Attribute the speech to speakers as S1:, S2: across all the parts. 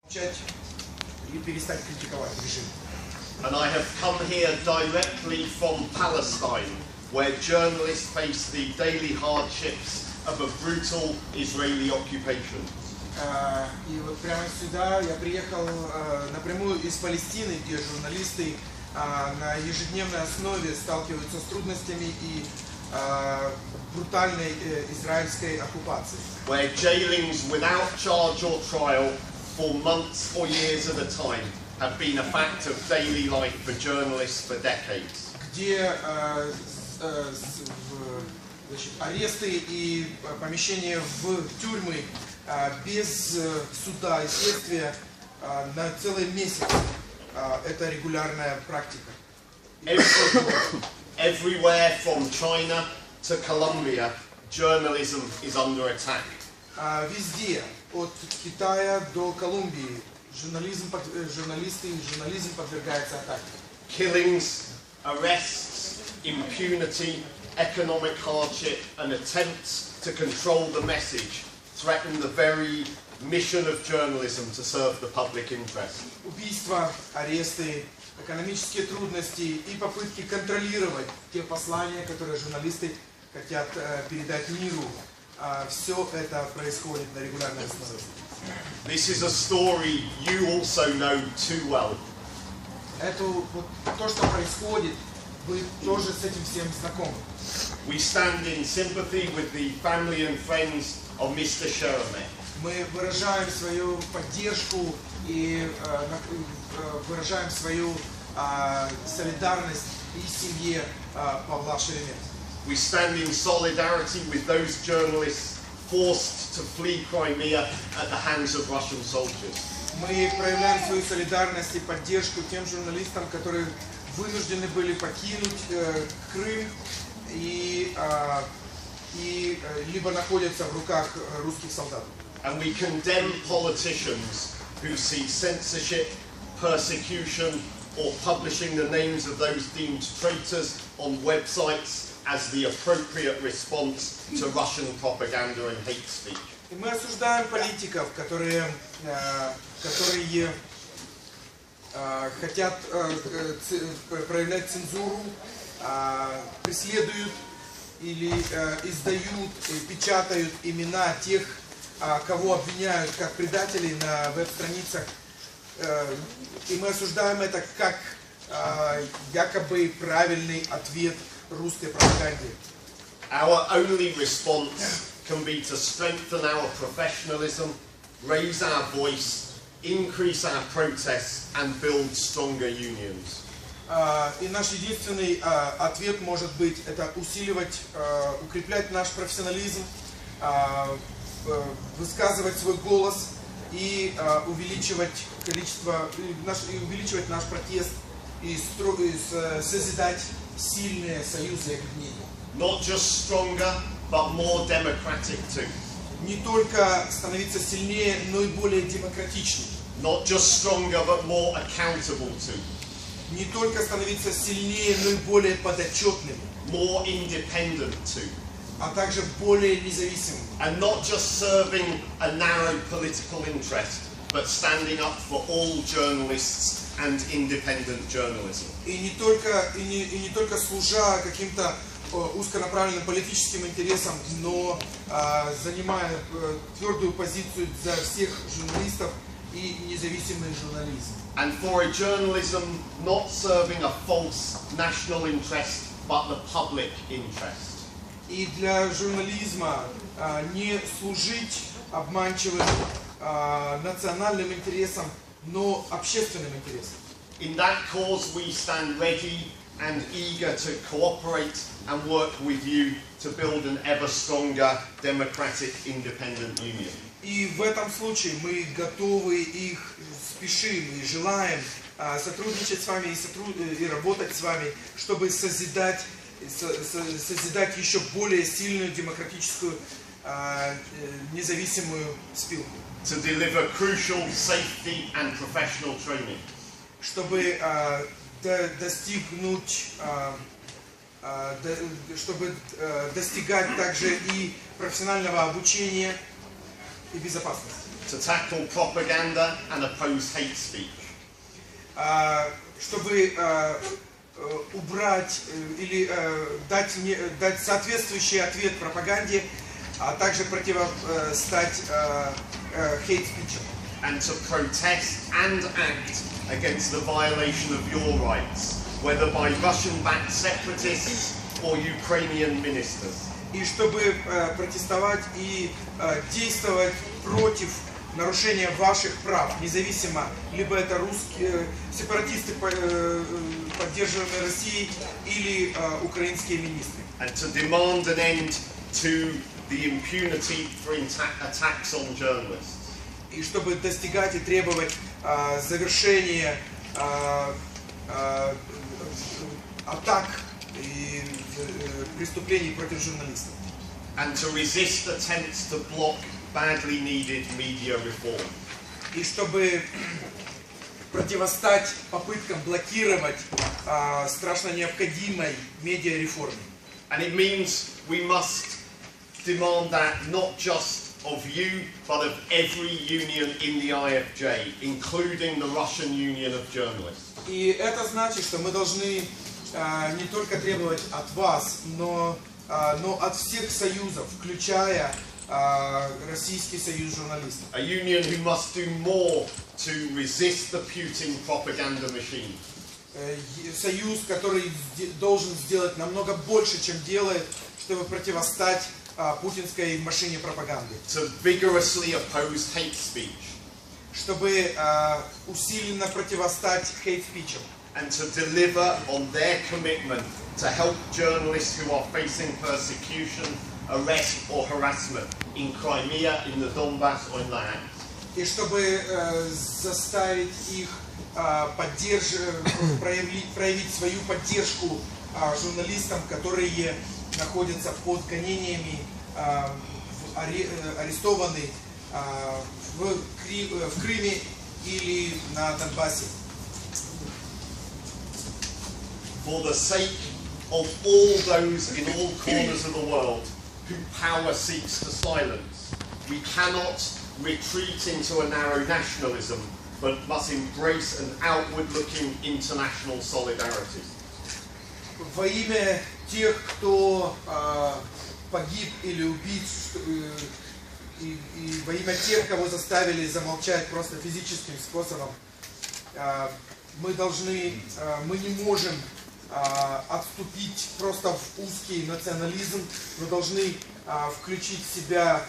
S1: И перестать критиковать режим.
S2: And I have come here directly from Palestine, where journalists face the daily hardships of a brutal Israeli occupation.
S1: И вот прямо сюда я приехал напрямую из Палестины, где журналисты на ежедневной основе сталкиваются с трудностями и брутальной израильской оккупацией.
S2: Where jailings without charge or trial for months or years at a time have been a fact of daily life for journalists for decades.
S1: Где аресты и помещения в тюрьмы без суда и следствия на целый месяц это регулярная практика.
S2: Everywhere from China to Colombia, journalism is under attack.
S1: Везде, от Китая до Колумбии, журнализм подвергается атаке.
S2: Killings, arrests, impunity, economic hardship, and attempts to control the message threaten the very mission of journalism to serve the public interest.
S1: Убийства, аресты, экономические трудности и попытки контролировать те послания, которые журналисты хотят передать миру. Все это происходит на регулярной основе.
S2: This is a story you also know too well.
S1: То, что происходит, вы тоже с этим всем знакомы.
S2: We stand in sympathy with the family and friends of Mr. Sherman.
S1: Мы выражаем свою поддержку и выражаем свою солидарность и семье Павла Шереметы.
S2: We stand in solidarity with those journalists forced to flee Crimea at the hands of Russian soldiers.
S1: Мы проявляем свою солидарность и поддержку тем журналистам, которые вынуждены были покинуть Крым и либо находятся в руках русских солдат.
S2: And we condemn politicians who see censorship, persecution, or publishing the names of those deemed traitors on websites as the appropriate response to Russian propaganda and hate speech.
S1: И мы осуждаем политиков, которые хотят проявлять цензуру, преследуют или издают, печатают имена тех, кого обвиняют как предателей на веб-страницах. И мы осуждаем это как якобы правильный ответ русской пропаганде.
S2: Our only response can be to strengthen our professionalism, raise our voice, increase our protests, and build stronger unions.
S1: И наш единственный ответ может быть это усиливать, укреплять наш профессионализм, высказывать свой голос и увеличивать наш протест и созидать сильные союзы и объединения.
S2: Not just stronger, but more democratic too.
S1: Не только становиться сильнее, но и более демократичнее.
S2: Not just stronger, but more accountable too.
S1: Не только становиться сильнее, но и более подотчетным.
S2: More independent too.
S1: А также более независимым.
S2: And not just serving a narrow political interest, but standing up for all journalists and independent journalism.
S1: И не только служа каким-то узконаправленным политическим интересам, но занимая твердую позицию за всех журналистов и независимый журнализм.
S2: And for a journalism not serving a false national interest, but the public interest.
S1: И для журнализма не служить обманчивым национальным интересам, но общественным интересам.
S2: In that cause we stand ready and eager to cooperate and work with you to build an ever stronger democratic independent union.
S1: И в этом случае мы готовы и спешим и желаем сотрудничать с вами и работать с вами, чтобы созидать еще более сильную демократическую независимую спилку.
S2: To deliver crucial safety and professional training.
S1: Чтобы достигать также и профессионального обучения и безопасности.
S2: to tackle propaganda and oppose hate speech.
S1: Чтобы убрать или дать соответствующий ответ пропаганде, а также противостать hate speech.
S2: And to protest and act against the violation of your rights, whether by Russian-backed separatists or Ukrainian ministers.
S1: И чтобы протестовать и действовать против нарушения ваших прав, независимо, либо это русские сепаратисты, поддерживаемые Россией, или украинские министры.
S2: And to demand an end to the impunity for attacks on journalists.
S1: И чтобы достигать и требовать завершения атак и преступлений против журналистов.
S2: And to resist attempts to block badly needed media reform.
S1: И чтобы противостать попыткам блокировать страшно необходимой медиареформе.
S2: And it means we must demand that not just of you, but of every union in the IFJ, including the Russian Union of Journalists.
S1: И это значит, что мы должны не только требовать от вас, но от всех союзов, включая Российский союз журналистов.
S2: A union who must do more to resist the Putin propaganda machine.
S1: Союз, который должен сделать намного больше, чем делает, чтобы противостать путинской машине пропаганды.
S2: To vigorously oppose hate speech.
S1: Чтобы усиленно противостать hate speech.
S2: And to deliver on their commitment to help journalists who are facing persecution, arrest or harassment in Crimea, in the Donbass or in the Act.
S1: И чтобы заставить их проявить свою поддержку журналистам, которые находятся под гонениями, арестованы в Крыме или на Донбассе.
S2: For the sake of all those in all corners of the world who power seeks to silence, we cannot retreat into a narrow nationalism, but must embrace an outward-looking international solidarity.
S1: Во имя тех, кто погиб или убит, и во имя тех, кого заставили замолчать просто физическим способом, мы не можем отступить просто в узкий национализм, мы должны включить в себя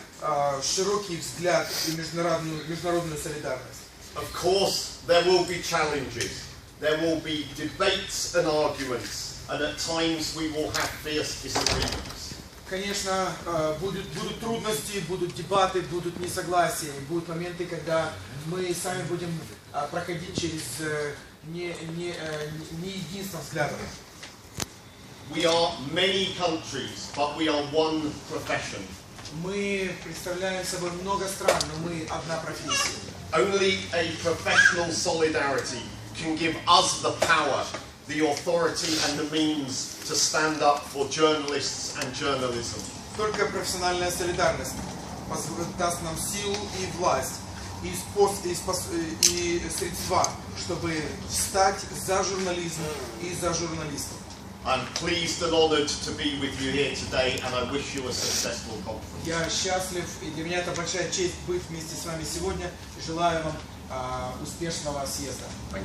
S1: широкий взгляд и международную солидарность.
S2: Of course, there will be challenges, there will be debates and arguments, and at times we will have fierce disagreements.
S1: Конечно, будут трудности, будут дебаты, будут несогласия, будут моменты, когда мы сами будем проходить через неединство взглядов.
S2: We are many countries, but we are one profession.
S1: Мы представляем собой много стран, но мы одна профессия.
S2: Only a professional solidarity can give us the power, the authority and the means to stand up for journalists and journalism.
S1: Только профессиональная солидарность даст нам силу и власть, и средства, чтобы встать за журнализм и за журналистов.
S2: I'm pleased and honoured to be with you here today, and I wish you a successful conference.
S1: Я счастлив, и для меня это большая честь быть вместе с вами сегодня. Желаю вам успешного съезда.